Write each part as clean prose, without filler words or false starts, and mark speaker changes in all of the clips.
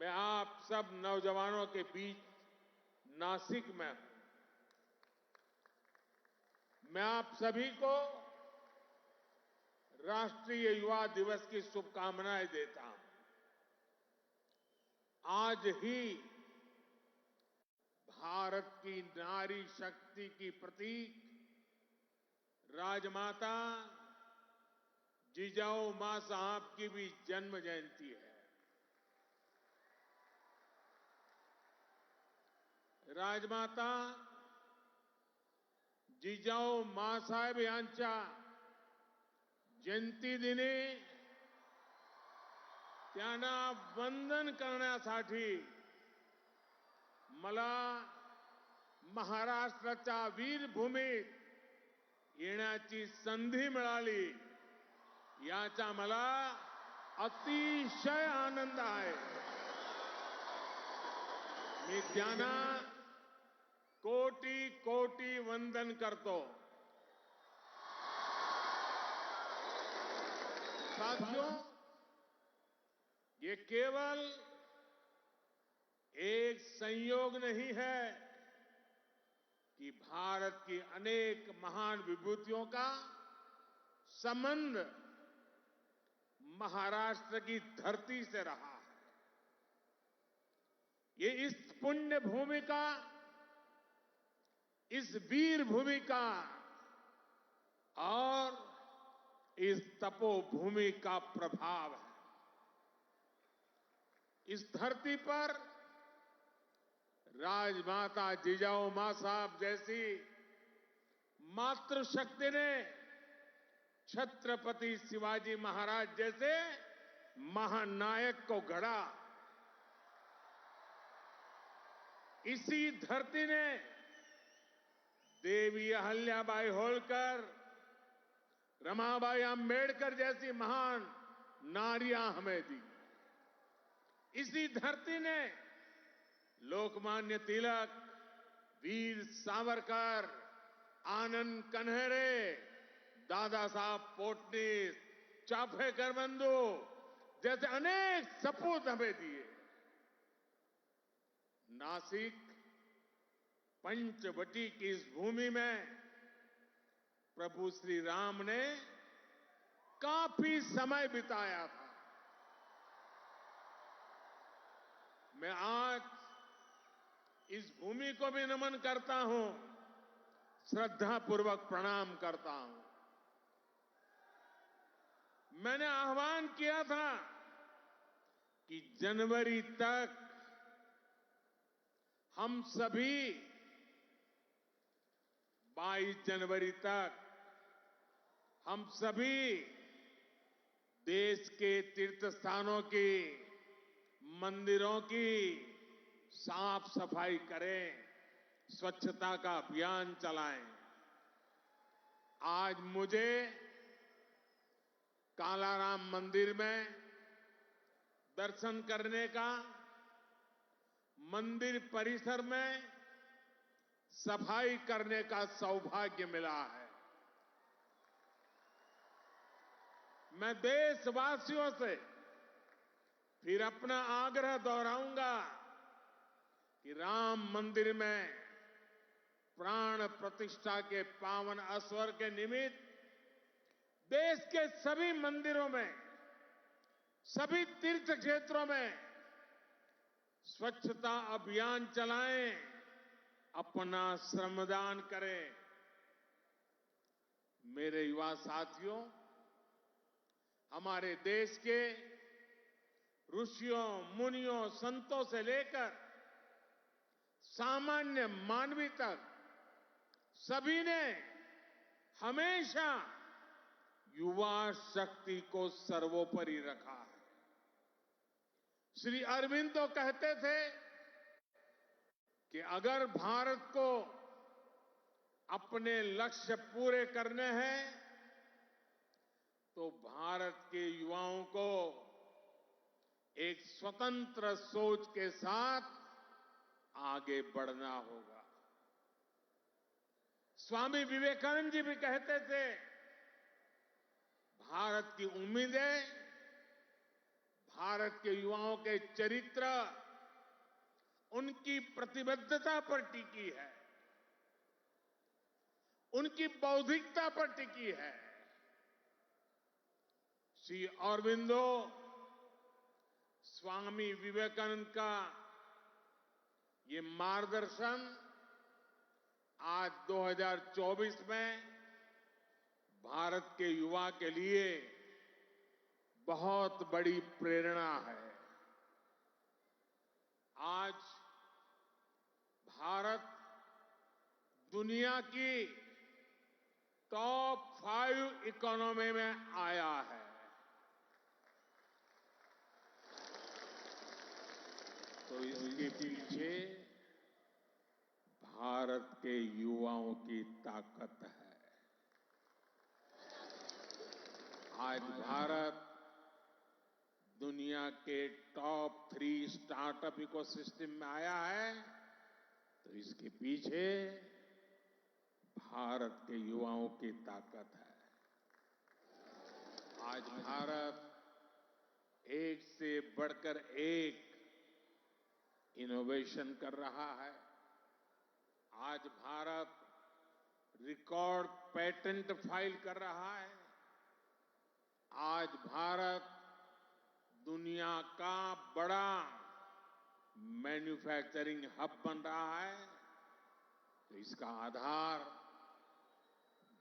Speaker 1: मैं आप सब नौजवानों के बीच नासिक में हूं। मैं आप सभी को राष्ट्रीय युवा दिवस की शुभकामनाएं देता हूं। आज ही भारत की नारी शक्ति की प्रतीक राजमाता जिजाऊ मां साहब की भी जन्म जयंती है। राजमाता जिजाऊ मांसाहेब यांच्या जयंतीदिनी त्यांना वंदन करण्यासाठी मला महाराष्ट्राच्या वीरभूमीत येण्याची संधी मिळाली, याचा मला अतिशय आनंद आहे। मी त्यांना कोटी कोटी वंदन करतो। साथियों, ये केवल एक संयोग नहीं है कि भारत की अनेक महान विभूतियों का संबंध महाराष्ट्र की धरती से रहा है। ये इस पुण्य भूमि का, इस वीर भूमि का और इस तपोभूमि का प्रभाव है। इस धरती पर राजमाता जिजाऊ मां साहब जैसी मातृशक्ति ने छत्रपति शिवाजी महाराज जैसे महानायक को गढ़ा। इसी धरती ने देवी अहल्याबाई होलकर, रमाबाई अंबेडकर जैसी महान नारियां हमें दी। इसी धरती ने लोकमान्य तिलक, वीर सावरकर, आनंद कन्हेरे, दादा साहब पोटनीस, चाफेकर बंधु जैसे अनेक सपूत हमें दिए। नासिक पंचवटी की इस भूमि में प्रभु श्री राम ने काफी समय बिताया था। मैं आज इस भूमि को भी नमन करता हूं, श्रद्धापूर्वक प्रणाम करता हूं। मैंने आह्वान किया था कि जनवरी तक हम सभी 22 जनवरी तक हम सभी देश के तीर्थ स्थानों की, मंदिरों की साफ सफाई करें, स्वच्छता का अभियान चलाएं। आज मुझे कालाराम मंदिर में दर्शन करने का, मंदिर परिसर में सफाई करने का सौभाग्य मिला है। मैं देशवासियों से फिर अपना आग्रह दोहराऊंगा कि राम मंदिर में प्राण प्रतिष्ठा के पावन अवसर के निमित्त देश के सभी मंदिरों में, सभी तीर्थ क्षेत्रों में स्वच्छता अभियान चलाएं, अपना श्रमदान करें। मेरे युवा साथियों, हमारे देश के ऋषियों, मुनियों, संतों से लेकर सामान्य मानवी तक सभी ने हमेशा युवा शक्ति को सर्वोपरि रखा है। श्री अरविंदो कहते थे कि अगर भारत को अपने लक्ष्य पूरे करने हैं तो भारत के युवाओं को एक स्वतंत्र सोच के साथ आगे बढ़ना होगा। स्वामी विवेकानंद जी भी कहते थे, भारत की उम्मीदें भारत के युवाओं के चरित्र उनकी प्रतिबद्धता पर टिकी है, उनकी बौद्धिकता पर टिकी है। श्री अरबिंदो, स्वामी विवेकानंद का ये मार्गदर्शन आज 2024 में भारत के युवा के लिए बहुत बड़ी प्रेरणा है। आज भारत दुनिया की टॉप 5 इकोनॉमी में आया है। तो इसके पीछे भारत के युवाओं की ताकत है। आज भारत दुनिया के टॉप 3 स्टार्टअप इकोसिस्टम में आया है, तो इसके पीछे भारत के युवाओं की ताकत है। आज भारत एक से बढ़कर एक इनोवेशन कर रहा है। आज भारत रिकॉर्ड पेटेंट फाइल कर रहा है। आज भारत दुनिया का बड़ा मैन्युफैक्चरिंग हब बन रहा है। तो इसका आधार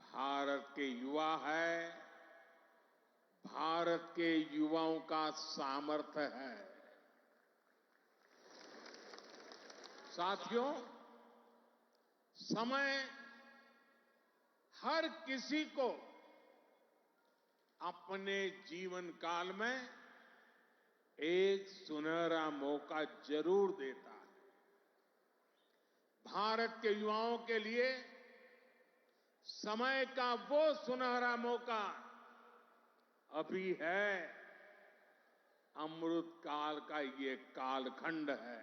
Speaker 1: भारत के युवा है, भारत के युवाओं का सामर्थ्य है। साथियों, समय हर किसी को अपने जीवन काल में एक सुनहरा मौका जरूर देता है। भारत के युवाओं के लिए समय का वो सुनहरा मौका अभी है। अमृत काल का ये कालखंड है।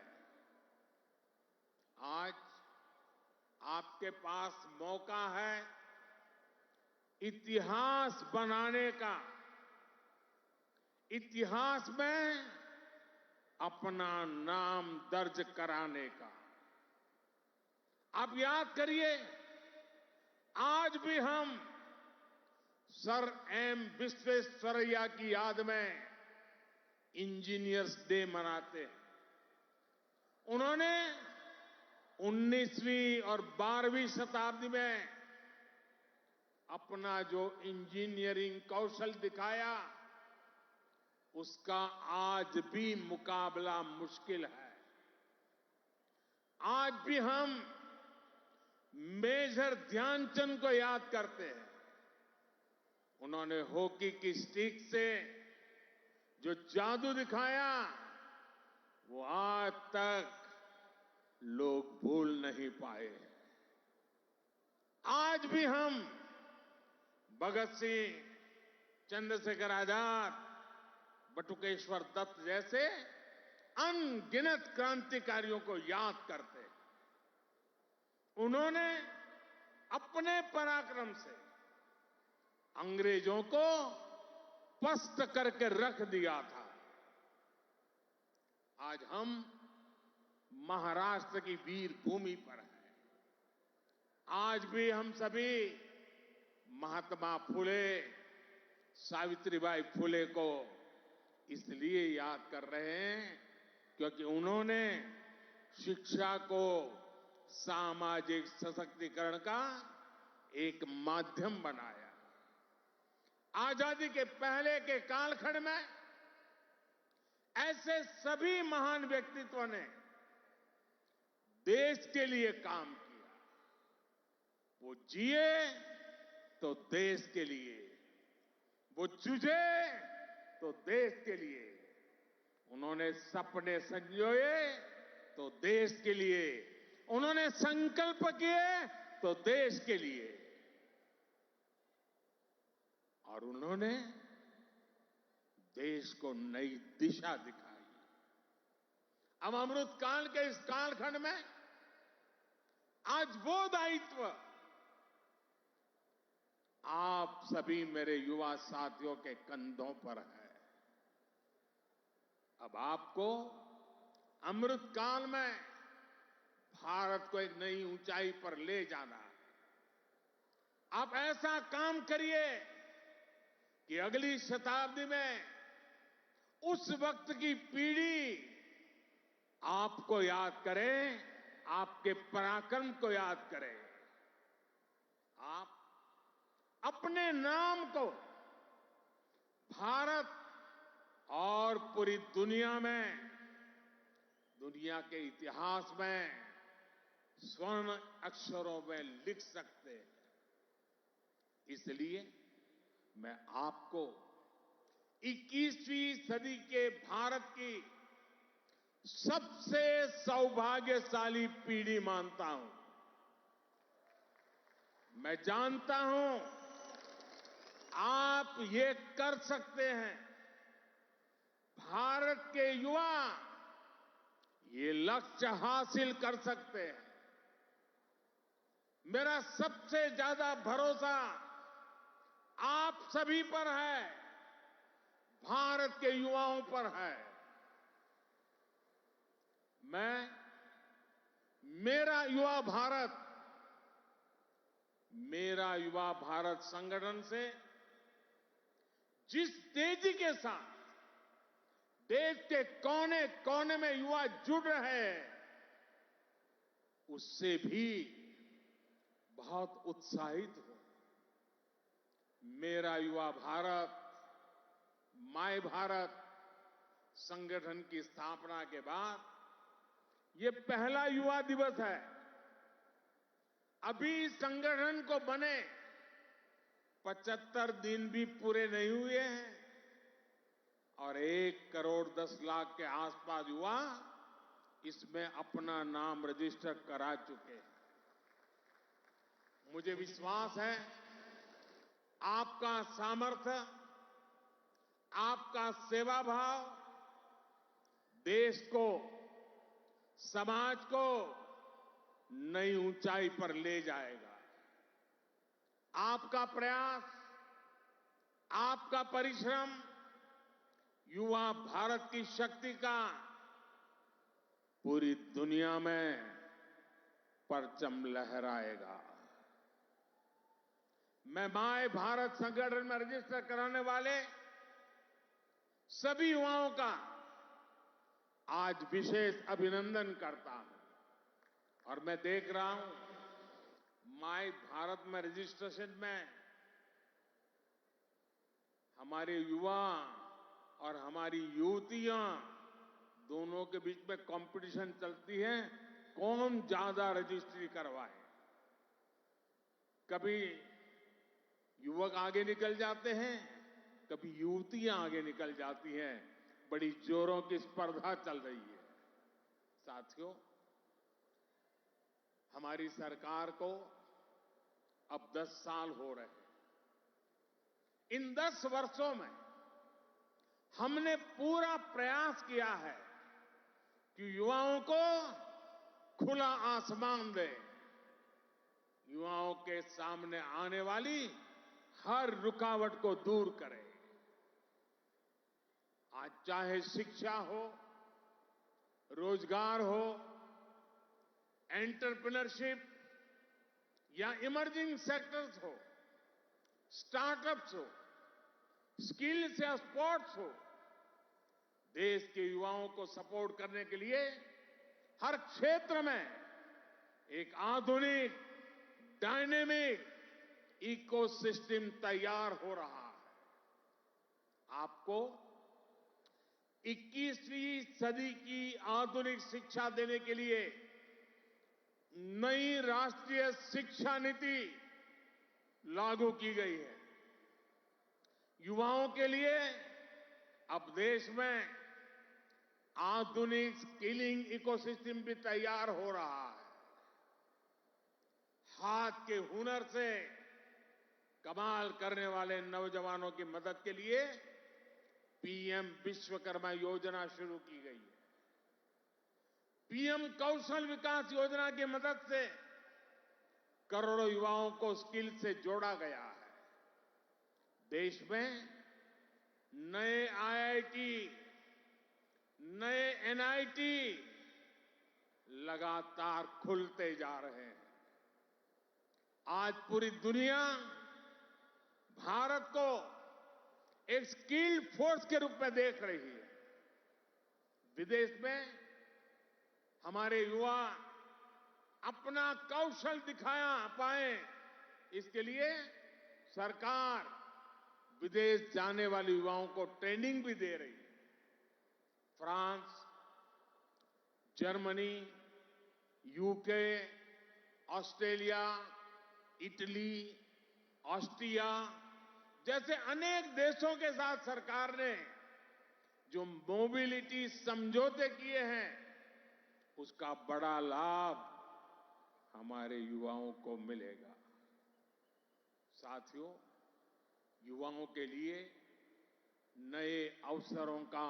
Speaker 1: आज आपके पास मौका है इतिहास बनाने का, इतिहास में अपना नाम दर्ज कराने का। आप याद करिए, आज भी हम सर एम विश्वेश्वरैया की याद में इंजीनियर्स डे मनाते हैं। उन्होंने 19वीं और 12वीं शताब्दी में अपना जो इंजीनियरिंग कौशल दिखाया, उसका आज भी मुकाबला मुश्किल है। आज भी हम मेजर ध्यानचंद को याद करते हैं। उन्होंने हॉकी की स्टिक से जो जादू दिखाया, वो आज तक लोग भूल नहीं पाए हैं। आज भी हम भगत सिंह, चंद्रशेखर आजाद, बटुकेश्वर दत्त जैसे अनगिनत क्रांतिकारियों को याद करते हैं। उन्होंने अपने पराक्रम से अंग्रेजों को पस्त करके रख दिया था। आज हम महाराष्ट्र की वीर भूमि पर हैं। आज भी हम सभी महात्मा फुले, सावित्रीबाई फुले को इसलिए याद कर रहे हैं क्योंकि उन्होंने शिक्षा को सामाजिक सशक्तिकरण का एक माध्यम बनाया। आजादी के पहले के कालखंड में ऐसे सभी महान व्यक्तित्वों ने देश के लिए काम किया। वो जिए तो देश के लिए, वो जूझे तो देश के लिए, उन्होंने सपने संजोए तो देश के लिए, उन्होंने संकल्प किए तो देश के लिए, और उन्होंने देश को नई दिशा दिखाई। अब अमृत काल के इस कालखंड में आज वो दायित्व आप सभी मेरे युवा साथियों के कंधों पर है। अब आपको अमृत काल में भारत को एक नई ऊंचाई पर ले जाना है। आप ऐसा काम करिए कि अगली शताब्दी में उस वक्त की पीढ़ी आपको याद करे, आपके पराक्रम को याद करे। आप अपने नाम को भारत और पूरी दुनिया में, दुनिया के इतिहास में स्वर्ण अक्षरों में लिख सकते हैं। इसलिए मैं आपको 21वीं सदी के भारत की सबसे सौभाग्यशाली पीढ़ी मानता हूं। मैं जानता हूं आप ये कर सकते हैं। भारत के युवा ये लक्ष्य हासिल कर सकते हैं। मेरा सबसे ज्यादा भरोसा आप सभी पर है, भारत के युवाओं पर है। मैं मेरा युवा भारत संगठन से जिस तेजी के साथ देश के कोने कोने में युवा जुड़ रहे हैं, उससे भी बहुत उत्साहित हूं। मेरा युवा भारत, माय भारत संगठन की स्थापना के बाद ये पहला युवा दिवस है। अभी संगठन को बने 75 दिन भी पूरे नहीं हुए हैं और 1 करोड़ 10 लाख के आसपास युवा इसमें अपना नाम रजिस्टर करा चुके हैं। मुझे विश्वास है आपका सामर्थ्य, आपका सेवा भाव देश को, समाज को नई ऊंचाई पर ले जाएगा। आपका प्रयास, आपका परिश्रम युवा भारत की शक्ति का पूरी दुनिया में परचम लहराएगा। मैं माय भारत संगठन में रजिस्टर कराने वाले सभी युवाओं का आज विशेष अभिनंदन करता हूं। और मैं देख रहा हूं माय भारत में रजिस्ट्रेशन में हमारे युवा और हमारी युवतियां दोनों के बीच में कंपटीशन चलती है, कौन ज्यादा रजिस्ट्री करवाए। कभी युवक आगे निकल जाते हैं, कभी युवतियां आगे निकल जाती हैं। बड़ी जोरों की स्पर्धा चल रही है। साथियों, हमारी सरकार को अब 10 साल हो रहे हैं। इन 10 वर्षों में हमने पूरा प्रयास किया है कि युवाओं को खुला आसमान दें, युवाओं के सामने आने वाली हर रुकावट को दूर करें। आज चाहे शिक्षा हो, रोजगार हो, एंटरप्रेन्योरशिप या इमर्जिंग सेक्टर्स हो, स्टार्टअप्स हो, स्किल्स या स्पोर्ट्स हो, देश के युवाओं को सपोर्ट करने के लिए हर क्षेत्र में एक आधुनिक, डायनेमिक इकोसिस्टम तैयार हो रहा है। आपको 21वीं सदी की आधुनिक शिक्षा देने के लिए नई राष्ट्रीय शिक्षा नीति लागू की गई है। युवाओं के लिए अब देश में आधुनिक स्किलिंग इकोसिस्टम भी तैयार हो रहा है। हाथ के हुनर से कमाल करने वाले नौजवानों की मदद के लिए पीएम विश्वकर्मा योजना शुरू की गई है। पीएम कौशल विकास योजना की मदद से करोड़ों युवाओं को स्किल से जोड़ा गया है। देश में नए आईआईटी, नए एनआईटी लगातार खुलते जा रहे हैं। आज पूरी दुनिया भारत को एक स्किल्ड फोर्स के रूप में देख रही है। विदेश में हमारे युवा अपना कौशल दिखाया पाए, इसके लिए सरकार विदेश जाने वाले युवाओं को ट्रेनिंग भी दे रही है। France, Germany, UK, Australia, Italy, Austria जैसे अनेक देशों के साथ सरकार ने जो मोबिलिटी समझौते किए हैं, उसका बड़ा लाभ हमारे युवाओं को मिलेगा। साथियों, युवाओं के लिए नए अवसरों का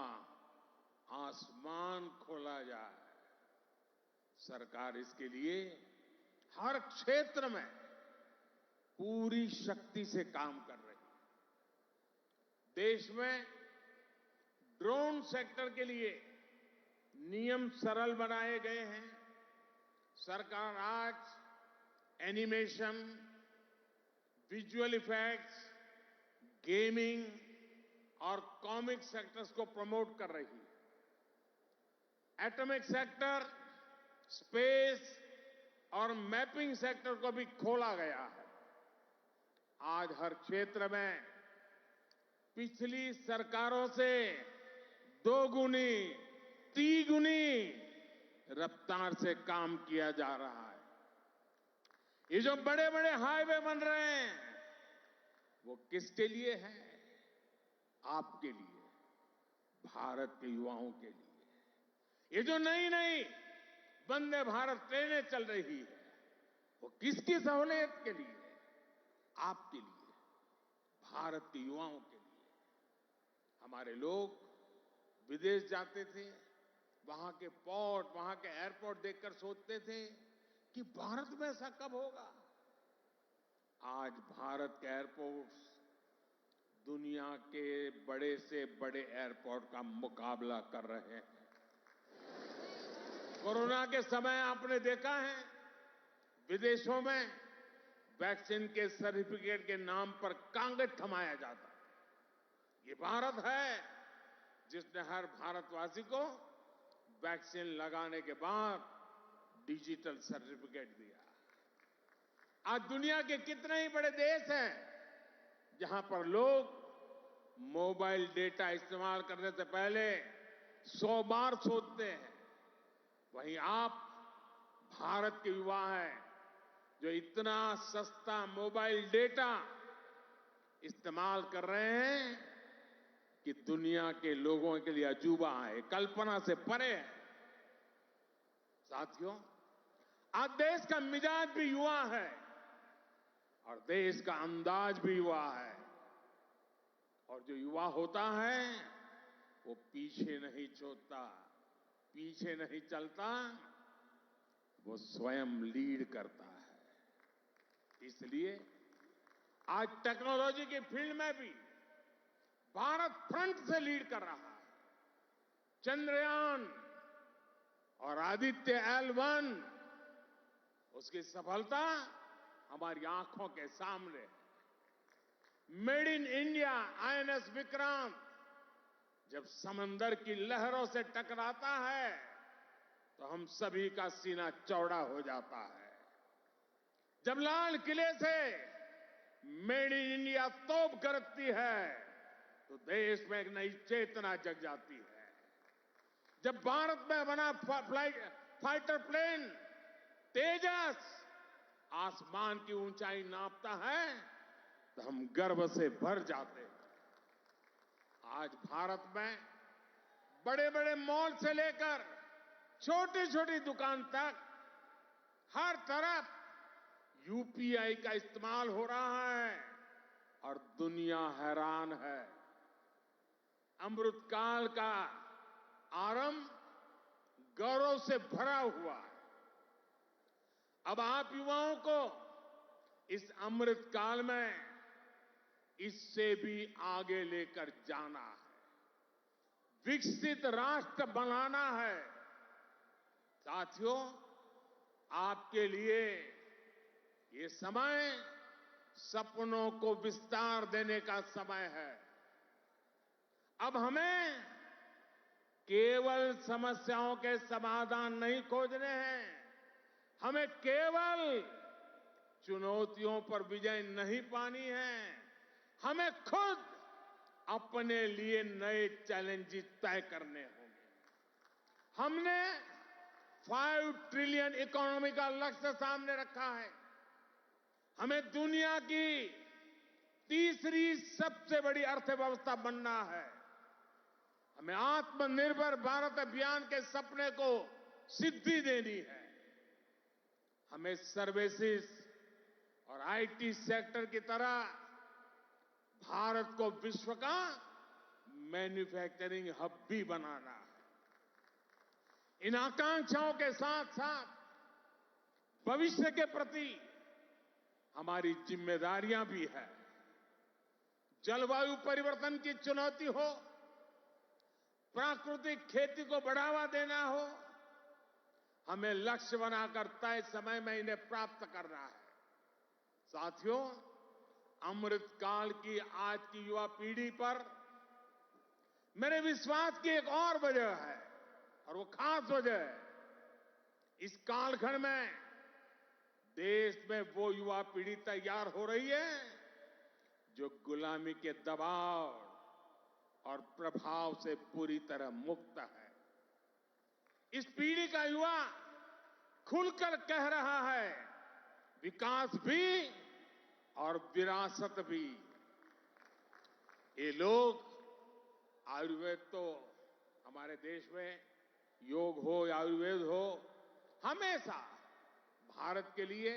Speaker 1: आसमान खोला जाए। सरकार इसके लिए हर क्षेत्र में पूरी शक्ति से काम कर रही है। देश में ड्रोन सेक्टर के लिए नियम सरल बनाए गए हैं। सरकार आज एनिमेशन, विजुअल इफेक्ट्स, गेमिंग और कॉमिक सेक्टर्स को प्रमोट कर रही है। एटॉमिक सेक्टर, स्पेस और मैपिंग सेक्टर को भी खोला गया है। आज हर क्षेत्र में पिछली सरकारों से 2 गुनी, 3 गुनी रफ्तार से काम किया जा रहा है। ये जो बड़े बड़े हाईवे बन रहे हैं, वो किसके लिए है? आपके लिए, भारत के युवाओं के लिए। ये जो नई नई वंदे भारत ट्रेनें चल रही है, वो किसकी सहूलियत के लिए? आपके लिए, भारत के युवाओं के लिए। हमारे लोग विदेश जाते थे, वहां के पोर्ट, वहां के एयरपोर्ट देखकर सोचते थे कि भारत में ऐसा कब होगा। आज भारत के एयरपोर्ट्स दुनिया के बड़े से बड़े एयरपोर्ट का मुकाबला कर रहे हैं। कोरोना के समय आपने देखा है, विदेशों में वैक्सीन के सर्टिफिकेट के नाम पर कागज थमाया जाता। ये भारत है जिसने हर भारतवासी को वैक्सीन लगाने के बाद डिजिटल सर्टिफिकेट दिया। आज दुनिया के कितने ही बड़े देश हैं जहां पर लोग मोबाइल डेटा इस्तेमाल करने से पहले 100 बार सोचते हैं। वहीं आप भारत के युवा हैं जो इतना सस्ता मोबाइल डेटा इस्तेमाल कर रहे हैं कि दुनिया के लोगों के लिए अजूबा है, कल्पना से परे है। साथियों, आज देश का मिजाज भी युवा है और देश का अंदाज भी युवा है। और जो युवा होता है वो पीछे नहीं छोड़ता, पीछे नहीं चलता, वो स्वयं लीड करता है। इसलिए आज टेक्नोलॉजी की फील्ड में भी भारत फ्रंट से लीड कर रहा है। चंद्रयान और आदित्य L1, उसकी सफलता हमारी आंखों के सामने है। Made in India INS Vikrant जब समंदर की लहरों से टकराता है तो हम सभी का सीना चौड़ा हो जाता है। जब लाल किले से मेड इन इंडिया तोप गरजती है तो देश में एक नई चेतना जग जाती है। जब भारत में बना फाइटर प्लेन तेजस आसमान की ऊंचाई नापता है तो हम गर्व से भर जाते हैं। आज भारत में बड़े बड़े मॉल से लेकर छोटी छोटी दुकान तक हर तरफ UPI का इस्तेमाल हो रहा है और दुनिया हैरान है। अमृतकाल का आरंभ गौरव से भरा हुआ है। अब आप युवाओं को इस अमृतकाल में इससे भी आगे लेकर जाना है। विकसित राष्ट्र बनाना है। साथियों, आपके लिए ये समय सपनों को विस्तार देने का समय है। अब हमें केवल समस्याओं के समाधान नहीं खोजने हैं, हमें केवल चुनौतियों पर विजय नहीं पानी है, हमें खुद अपने लिए नए चैलेंजेस तय करने होंगे। हमने 5 ट्रिलियन इकोनॉमी का लक्ष्य सामने रखा है। हमें दुनिया की तीसरी सबसे बड़ी अर्थव्यवस्था बनना है। हमें आत्मनिर्भर भारत अभियान के सपने को सिद्धि देनी है। हमें सर्विसेज और आईटी सेक्टर की तरह भारत को विश्व का मैन्युफैक्चरिंग हब भी बनाना है। इन आकांक्षाओं के साथ साथ भविष्य के प्रति हमारी जिम्मेदारियां भी है। जलवायु परिवर्तन की चुनौती हो, प्राकृतिक खेती को बढ़ावा देना हो, हमें लक्ष्य बनाकर तय समय में इन्हें प्राप्त करना है। साथियों, अमृत काल की आज की युवा पीढ़ी पर मेरे विश्वास की एक और वजह है, और वो खास वजह है। इस कालखंड में देश में वो युवा पीढ़ी तैयार हो रही है जो गुलामी के दबाव और प्रभाव से पूरी तरह मुक्त है। इस पीढ़ी का युवा खुलकर कह रहा है, विकास भी और विरासत भी। ये लोग आयुर्वेद तो हमारे देश में योग हो या आयुर्वेद हो, हमेशा भारत के लिए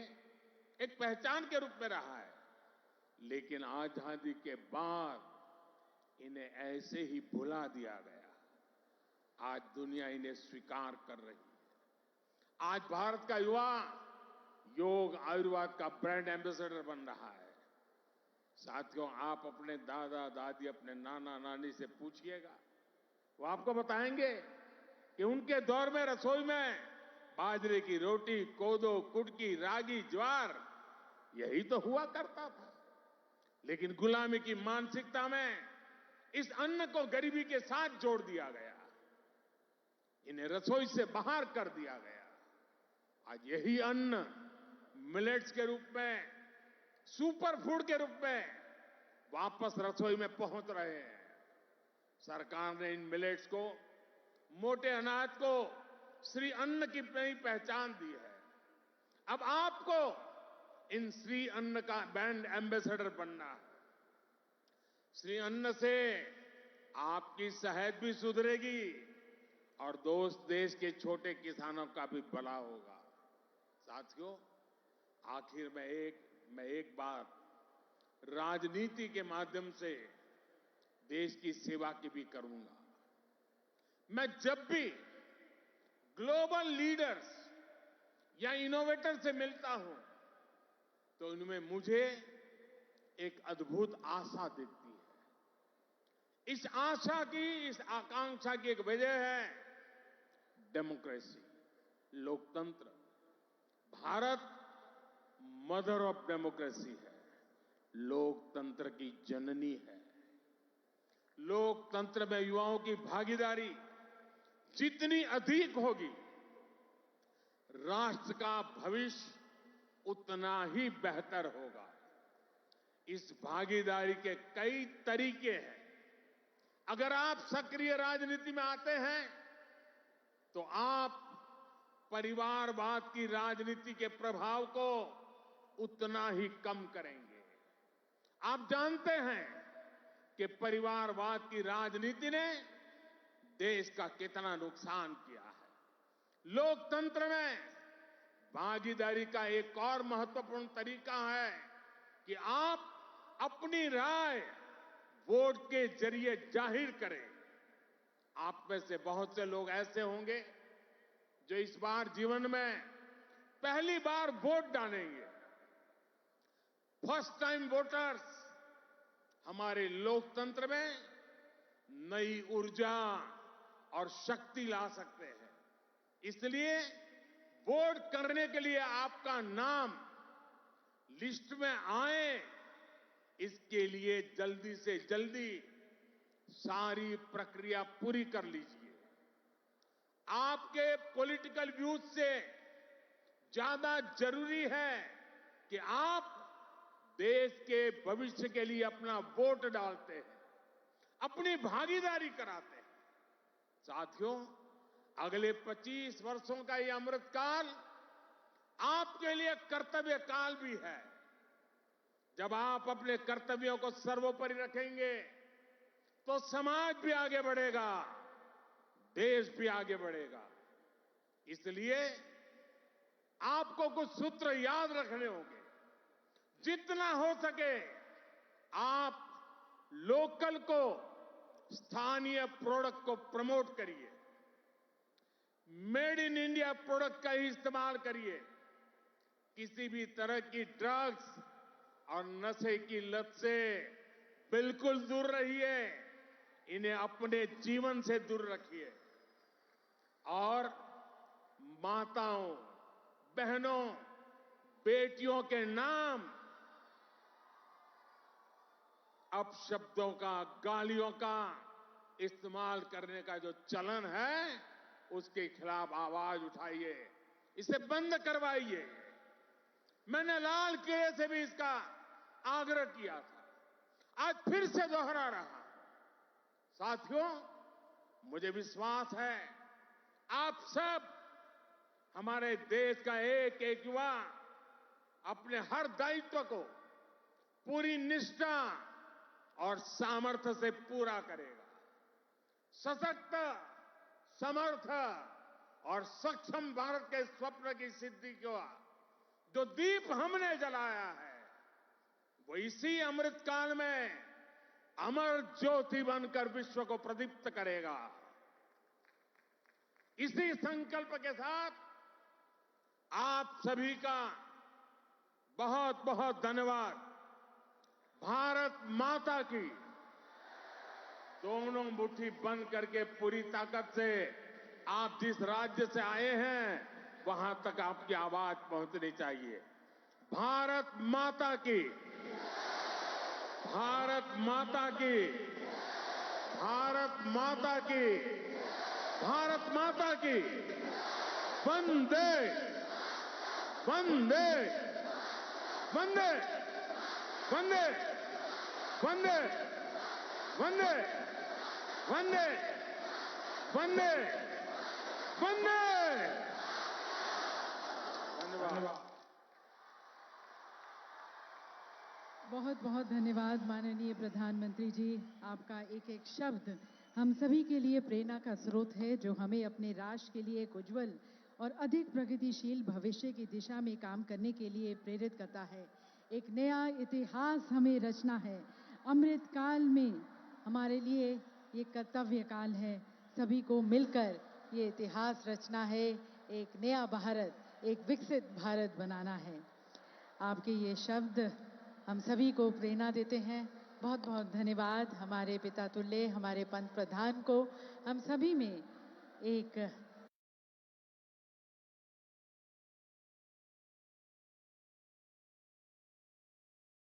Speaker 1: एक पहचान के रूप में रहा है। लेकिन आजादी के बाद इन्हें ऐसे ही भुला दिया गया। आज दुनिया इन्हें स्वीकार कर रही है। आज भारत का युवा योग आयुर्वेद का ब्रांड एम्बेसडर बन रहा है। साथियों, आप अपने दादा दादी, अपने नाना नानी से पूछिएगा, वो आपको बताएंगे कि उनके दौर में रसोई में बाजरे की रोटी, कोदो, कुटकी, रागी, ज्वार यही तो हुआ करता था। लेकिन गुलामी की मानसिकता में इस अन्न को गरीबी के साथ जोड़ दिया गया, इन्हें रसोई से बाहर कर दिया गया। आज यही अन्न मिलेट्स के रूप में, सुपर फूड के रूप में वापस रसोई में पहुंच रहे हैं। सरकार ने इन मिलेट्स को, मोटे अनाज को श्री अन्न की नई पहचान दी है। अब आपको इन श्री अन्न का ब्रांड एम्बेसडर बनना है। श्री अन्न से आपकी सेहत भी सुधरेगी और देश के छोटे किसानों का भी भला होगा। साथियों, आखिर में मैं एक बात राजनीति के माध्यम से देश की सेवा की भी करूंगा। मैं जब भी ग्लोबल लीडर्स या इनोवेटर से मिलता हूं तो इनमें मुझे एक अद्भुत आशा दिखती है। इस आशा की, इस आकांक्षा की एक वजह है डेमोक्रेसी, लोकतंत्र। भारत मदर ऑफ डेमोक्रेसी है, लोकतंत्र की जननी है। लोकतंत्र में युवाओं की भागीदारी जितनी अधिक होगी, राष्ट्र का भविष्य उतना ही बेहतर होगा। इस भागीदारी के कई तरीके हैं। अगर आप सक्रिय राजनीति में आते हैं तो आप परिवारवाद की राजनीति के प्रभाव को उतना ही कम करेंगे। आप जानते हैं कि परिवारवाद की राजनीति ने देश का कितना नुकसान किया है। लोकतंत्र में भागीदारी का एक और महत्वपूर्ण तरीका है कि आप अपनी राय वोट के जरिए जाहिर करें। आप में से बहुत से लोग ऐसे होंगे जो इस बार जीवन में पहली बार वोट डालेंगे। फर्स्ट टाइम वोटर्स हमारे लोकतंत्र में नई ऊर्जा, और शक्ति ला सकते हैं। इसलिए वोट करने के लिए आपका नाम लिस्ट में आए, इसके लिए जल्दी से जल्दी सारी प्रक्रिया पूरी कर लीजिए। आपके पॉलिटिकल व्यूज से ज्यादा जरूरी है कि आप देश के भविष्य के लिए अपना वोट डालते हैं, अपनी भागीदारी कराते हैं। साथियों, अगले 25 वर्षों का ये अमृतकाल आपके लिए कर्तव्य काल भी है। जब आप अपने कर्तव्यों को सर्वोपरि रखेंगे तो समाज भी आगे बढ़ेगा, देश भी आगे बढ़ेगा। इसलिए आपको कुछ सूत्र याद रखने होंगे। जितना हो सके आप लोकल को, स्थानीय प्रोडक्ट को प्रमोट करिए, मेड इन इंडिया प्रोडक्ट का ही इस्तेमाल करिए। किसी भी तरह की ड्रग्स और नशे की लत से बिल्कुल दूर रहिए। इन्हें अपने जीवन से दूर रखिए और माताओं, बहनों, बेटियों के नाम अपशब्दों का, गालियों का इस्तेमाल करने का जो चलन है, उसके खिलाफ आवाज उठाइए, इसे बंद करवाइए। मैंने लाल किले से भी इसका आग्रह किया था, आज फिर से दोहरा रहा। साथियों, मुझे विश्वास है आप सब, हमारे देश का एक एक युवा अपने हर दायित्व को पूरी निष्ठा और सामर्थ्य से पूरा करेगा। सशक्त, समर्थ और सक्षम भारत के स्वप्न की सिद्धि को जो दीप हमने जलाया है, वो इसी अमृतकाल में अमर ज्योति बनकर विश्व को प्रदीप्त करेगा। इसी संकल्प के साथ आप सभी का बहुत बहुत धन्यवाद। भारत माता की दोनों मुट्ठी बंद करके पूरी ताकत से आप जिस राज्य से आए हैं वहां तक आपकी आवाज पहुंचनी चाहिए। भारत माता की, भारत माता की, भारत माता की, भारत माता की। वंदे वंदे वंदे वंदे वंदे वंदे वंदे वंदे वंदे। धन्यवाद।
Speaker 2: बहुत बहुत धन्यवाद माननीय प्रधानमंत्री जी। आपका एक एक शब्द हम सभी के लिए प्रेरणा का स्रोत है, जो हमें अपने राष्ट्र के लिए एक उज्जवल और अधिक प्रगतिशील भविष्य की दिशा में काम करने के लिए प्रेरित करता है। एक नया इतिहास हमें रचना है। अमृत काल में हमारे लिए ये कर्तव्य काल है। सभी को मिलकर ये इतिहास रचना है, एक नया भारत, एक विकसित भारत बनाना है। आपके ये शब्द हम सभी को प्रेरणा देते हैं। बहुत बहुत धन्यवाद हमारे पिता तुल्य, हमारे पंत प्रधान को। हम सभी में एक